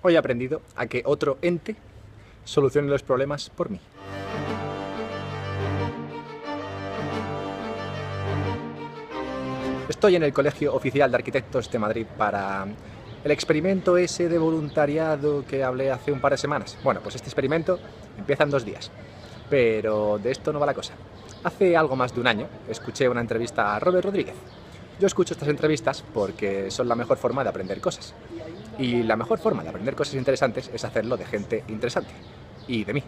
Hoy he aprendido a que otro ente solucione los problemas por mí. Estoy en el Colegio Oficial de Arquitectos de Madrid para el experimento ese de voluntariado que hablé hace un par de semanas. Bueno, pues este experimento empieza en 2 días, pero de esto no va la cosa. Hace algo más de un año escuché una entrevista a Robert Rodríguez. Yo escucho estas entrevistas porque son la mejor forma de aprender cosas. Y la mejor forma de aprender cosas interesantes es hacerlo de gente interesante. Y de mí.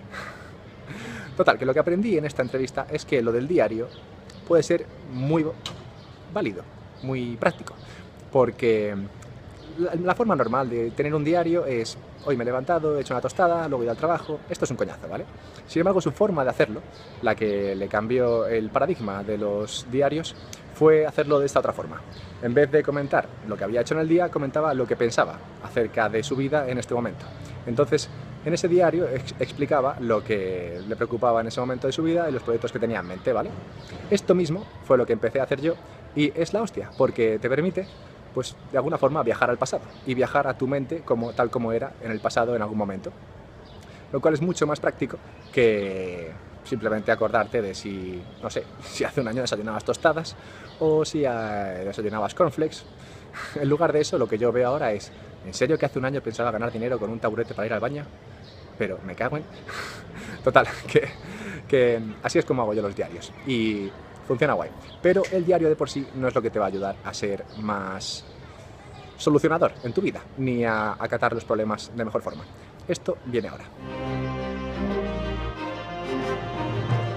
Total, que lo que aprendí en esta entrevista es que lo del diario puede ser muy válido, muy práctico. Porque la forma normal de tener un diario es: hoy me he levantado, he hecho una tostada, luego he ido al trabajo. Esto es un coñazo, ¿vale? Sin embargo, su forma de hacerlo, la que le cambió el paradigma de los diarios, fue hacerlo de esta otra forma. En vez de comentar lo que había hecho en el día, comentaba lo que pensaba acerca de su vida en este momento. Entonces, en ese diario explicaba lo que le preocupaba en ese momento de su vida y los proyectos que tenía en mente, ¿vale? Esto mismo fue lo que empecé a hacer yo y es la hostia, porque te permite, pues, de alguna forma viajar al pasado y viajar a tu mente tal como era en el pasado en algún momento. Lo cual es mucho más práctico que simplemente acordarte de si, no sé, si hace un año desayunabas tostadas o si desayunabas cornflakes. En lugar de eso, lo que yo veo ahora es: ¿en serio que hace un año pensaba ganar dinero con un taburete para ir al baño? Pero me cago en... Total, que así es como hago yo los diarios y funciona guay. Pero el diario de por sí no es lo que te va a ayudar a ser más solucionador en tu vida, ni a acatar los problemas de mejor forma. Esto viene ahora.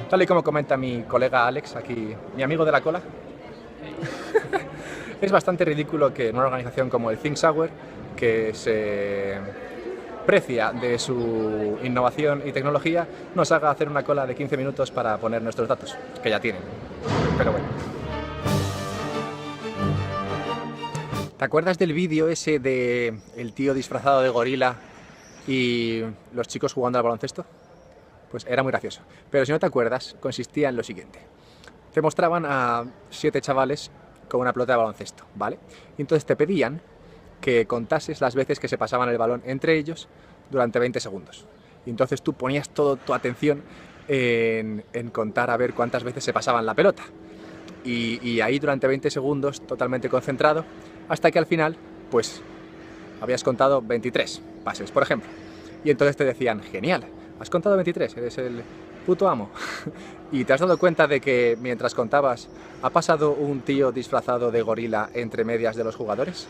Tal y como comenta mi colega Alex, aquí, mi amigo de la cola, es bastante ridículo que en una organización como el Think Sauer, que se precia de su innovación y tecnología, nos haga hacer una cola de 15 minutos para poner nuestros datos, que ya tienen. Pero bueno. ¿Te acuerdas del vídeo ese de el tío disfrazado de gorila y los chicos jugando al baloncesto? Pues era muy gracioso. Pero si no te acuerdas, consistía en lo siguiente. Te mostraban a 7 chavales con una pelota de baloncesto, ¿vale? Y entonces te pedían que contases las veces que se pasaban el balón entre ellos durante 20 segundos. Y entonces tú ponías toda tu atención en contar a ver cuántas veces se pasaban la pelota. Y ahí durante 20 segundos, totalmente concentrado, hasta que al final, pues, habías contado 23 pases, por ejemplo. Y entonces te decían: genial, has contado 23, eres el puto amo. Y te has dado cuenta de que mientras contabas ha pasado un tío disfrazado de gorila entre medias de los jugadores.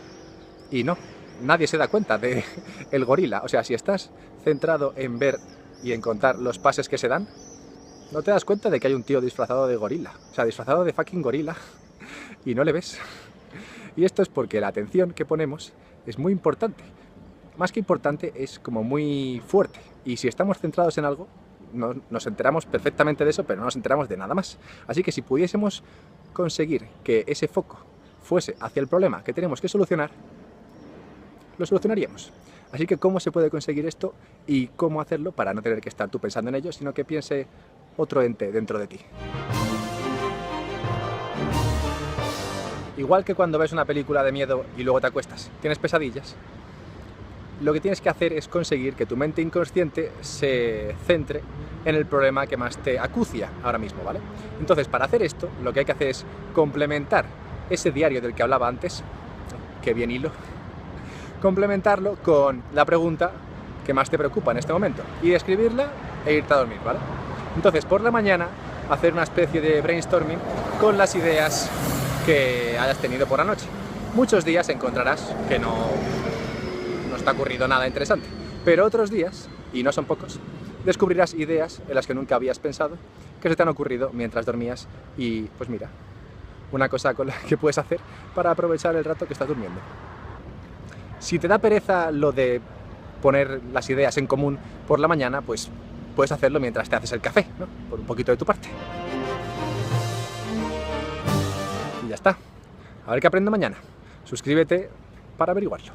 Y no, nadie se da cuenta de el gorila. O sea, si estás centrado en ver y en contar los pases que se dan, no te das cuenta de que hay un tío disfrazado de gorila. O sea, disfrazado de fucking gorila. Y no le ves. Y esto es porque la atención que ponemos es muy importante. Más que importante, es como muy fuerte. Y si estamos centrados en algo, nos enteramos perfectamente de eso, pero no nos enteramos de nada más. Así que si pudiésemos conseguir que ese foco fuese hacia el problema que tenemos que solucionar, lo solucionaríamos. Así que, ¿cómo se puede conseguir esto y cómo hacerlo para no tener que estar tú pensando en ello, sino que piense otro ente dentro de ti? Igual que cuando ves una película de miedo y luego te acuestas, tienes pesadillas, lo que tienes que hacer es conseguir que tu mente inconsciente se centre en el problema que más te acucia ahora mismo, ¿vale? Entonces, para hacer esto, lo que hay que hacer es complementar ese diario del que hablaba antes, que bien hilo, complementarlo con la pregunta que más te preocupa en este momento y escribirla e irte a dormir, ¿vale? Entonces, por la mañana, hacer una especie de brainstorming con las ideas que hayas tenido por la noche. Muchos días encontrarás que no te ha ocurrido nada interesante, pero otros días, y no son pocos, descubrirás ideas en las que nunca habías pensado, que se te han ocurrido mientras dormías. Y pues mira, una cosa con la que puedes hacer para aprovechar el rato que estás durmiendo. Si te da pereza lo de poner las ideas en común por la mañana, pues puedes hacerlo mientras te haces el café, ¿no? Por un poquito de tu parte. Y ya está. A ver qué aprendo mañana. Suscríbete para averiguarlo.